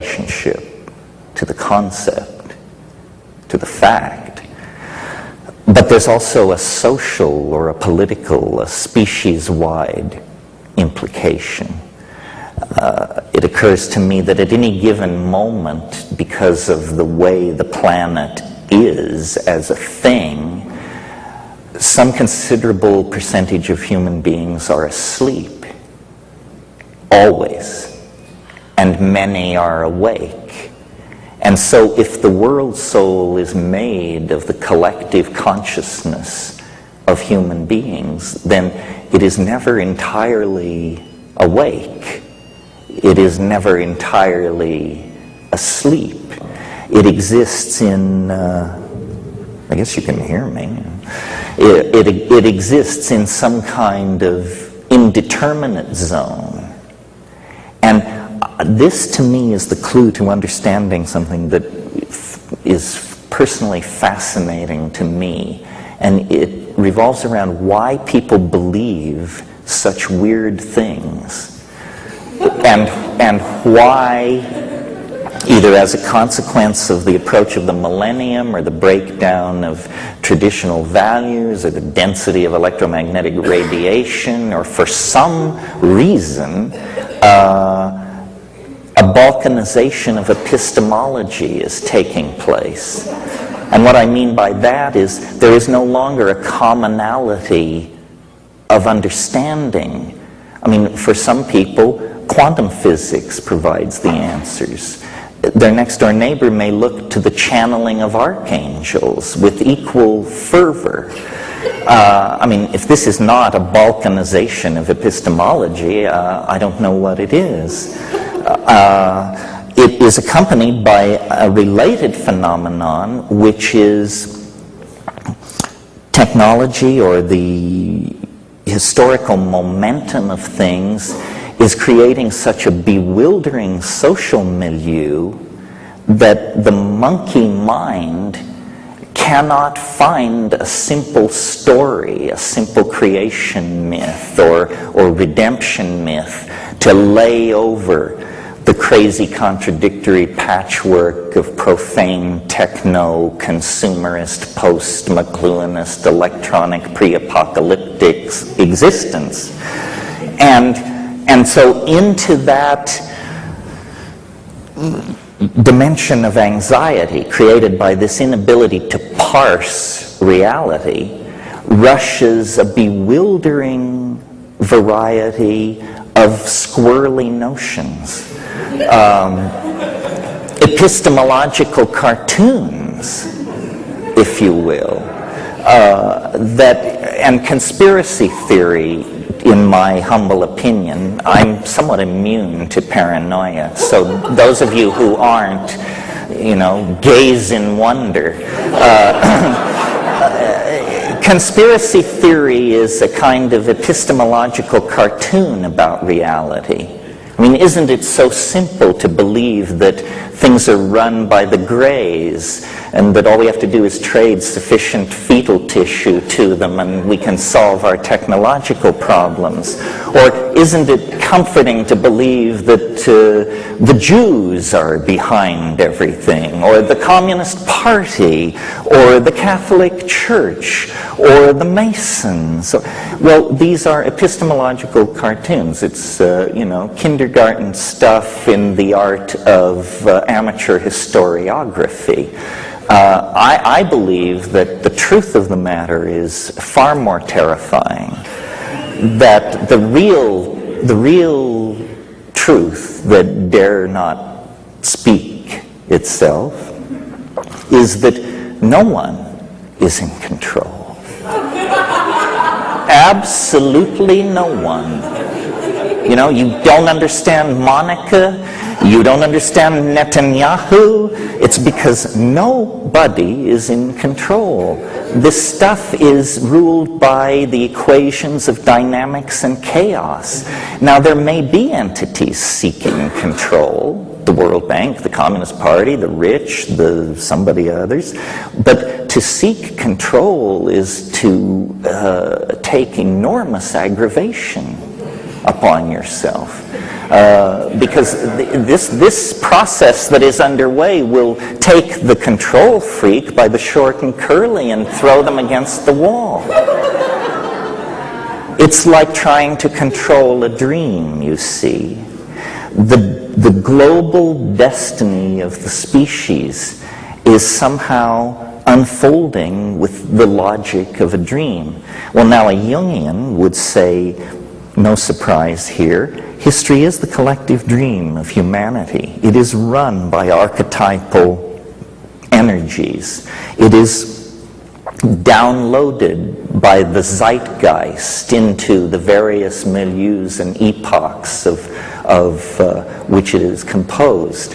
relationship to the concept, to the fact. But there's also a social or a political, a species-wide implication. It occurs to me that at any given moment, because of the way the planet is as a thing, some considerable percentage of human beings are asleep, always, and many are awake. And so if the world soul is made of the collective consciousness of human beings, then it is never entirely awake. It is never entirely asleep. It exists in, I guess you can hear me. It exists in some kind of indeterminate zone. And this to me is the clue to understanding something that is personally fascinating to me. And it revolves around why people believe such weird things. And why, either as a consequence of the approach of the millennium or the breakdown of traditional values or the density of electromagnetic radiation, or for some reason, a balkanization of epistemology is taking place. And what I mean by that is there is no longer a commonality of understanding. I mean, for some people, quantum physics provides the answers. Their next-door neighbor may look to the channeling of archangels with equal fervor. I mean, if this is not a balkanization of epistemology, I don't know what it is. It is accompanied by a related phenomenon, which is technology, or the historical momentum of things is creating such a bewildering social milieu that the monkey mind cannot find a simple story, a simple creation myth or redemption myth to lay over the crazy contradictory patchwork of profane techno-consumerist, post-McLuhanist, electronic, pre-apocalyptic existence. And so into that dimension of anxiety created by this inability to parse reality rushes a bewildering variety of squirrely notions. Epistemological cartoons, if you will, and conspiracy theory. In my humble opinion, I'm somewhat immune to paranoia. So those of you who aren't, gaze in wonder. Conspiracy theory is a kind of epistemological cartoon about reality. I mean, isn't it so simple to believe that things are run by the Greys and that all we have to do is trade sufficient fetal tissue to them and we can solve our technological problems? Or isn't it comforting to believe that the Jews are behind everything, or the Communist Party, or the Catholic Church, or the Masons? Well, these are epistemological cartoons. It's, kindergarten stuff in the art of amateur historiography. I believe that the truth of the matter is far more terrifying. That the real truth that dare not speak itself is that no one is in control. Absolutely no one. You don't understand Monica, you don't understand Netanyahu. It's because nobody is in control. This stuff is ruled by the equations of dynamics and chaos. Now, there may be entities seeking control, the World Bank, the Communist Party, the rich, somebody others, but to seek control is to take enormous aggravation. upon yourself. Because this process that is underway will take the control freak by the short and curly and throw them against the wall. It's like trying to control a dream, you see. The global destiny of the species is somehow unfolding with the logic of a dream. Well, now a Jungian would say, no surprise here, history is the collective dream of humanity. It is run by archetypal energies. It is downloaded by the zeitgeist into the various milieus and epochs of which it is composed.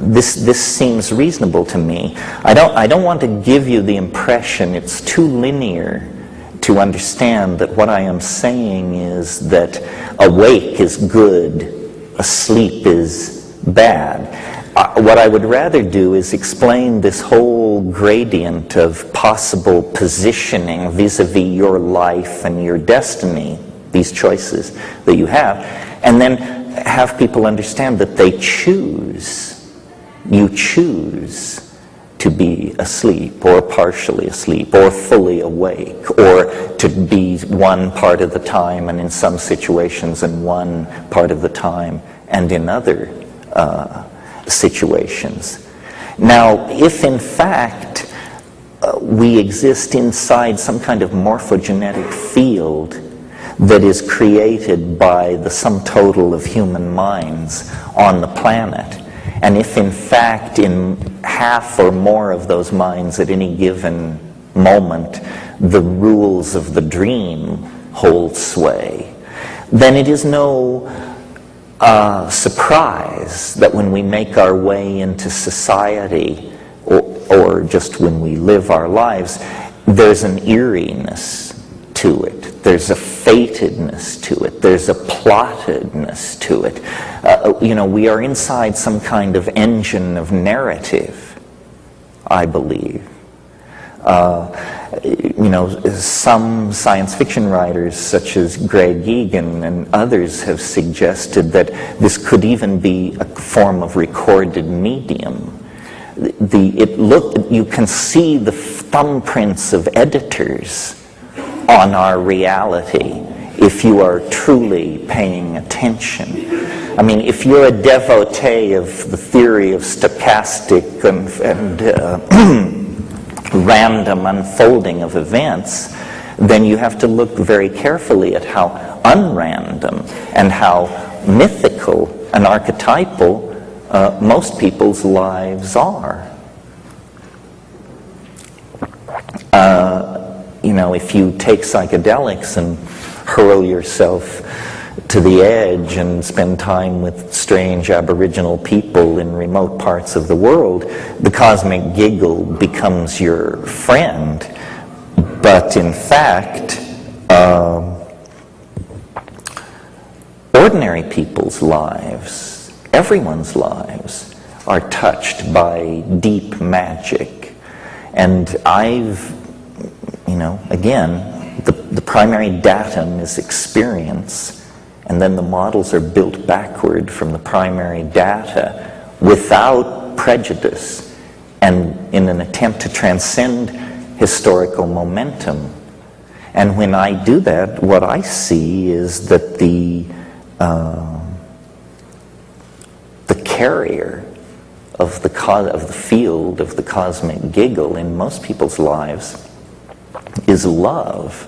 This seems reasonable to me. I don't want to give you the impression it's too linear to understand that what I am saying is that awake is good, asleep is bad. What I would rather do is explain this whole gradient of possible positioning vis-a-vis your life and your destiny, these choices that you have, and then have people understand that they choose. You choose to be asleep, or partially asleep, or fully awake, or to be one part of the time and in some situations and one part of the time and in other situations. Now, if in fact we exist inside some kind of morphogenetic field that is created by the sum total of human minds on the planet, and if in fact in half or more of those minds at any given moment the rules of the dream hold sway, then it is no surprise that when we make our way into society, or just when we live our lives, there's an eeriness to it. There's a fatedness to it. There's a plottedness to it. We are inside some kind of engine of narrative, I believe. Some science fiction writers, such as Greg Egan and others, have suggested that this could even be a form of recorded medium. You can see the thumbprints of editors on our reality if you are truly paying attention. I mean, if you're a devotee of the theory of stochastic and random unfolding of events, then you have to look very carefully at how unrandom and how mythical and archetypal most people's lives are. If you take psychedelics and hurl yourself to the edge and spend time with strange Aboriginal people in remote parts of the world, the cosmic giggle becomes your friend. But in fact, ordinary people's lives, everyone's lives, are touched by deep magic. And again, the primary datum is experience, and then the models are built backward from the primary data without prejudice and in an attempt to transcend historical momentum. And when I do that, what I see is that the carrier of the field of the cosmic giggle in most people's lives is love.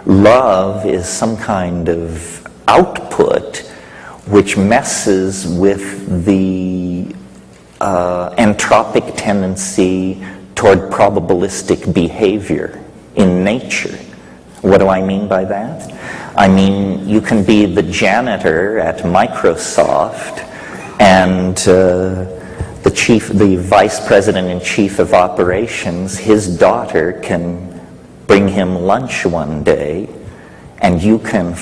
Love is some kind of output which messes with the entropic tendency toward probabilistic behavior in nature. What do I mean by that? I mean, you can be the janitor at Microsoft and the vice president and chief of operations, his daughter can bring him lunch one day, and you can,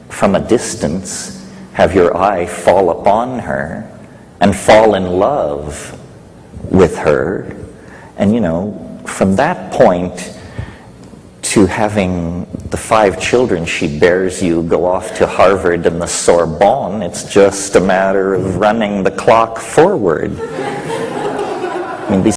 from a distance, have your eye fall upon her and fall in love with her. And from that point to having the 5 children she bears you go off to Harvard and the Sorbonne. It's just a matter of running the clock forward. I mean, these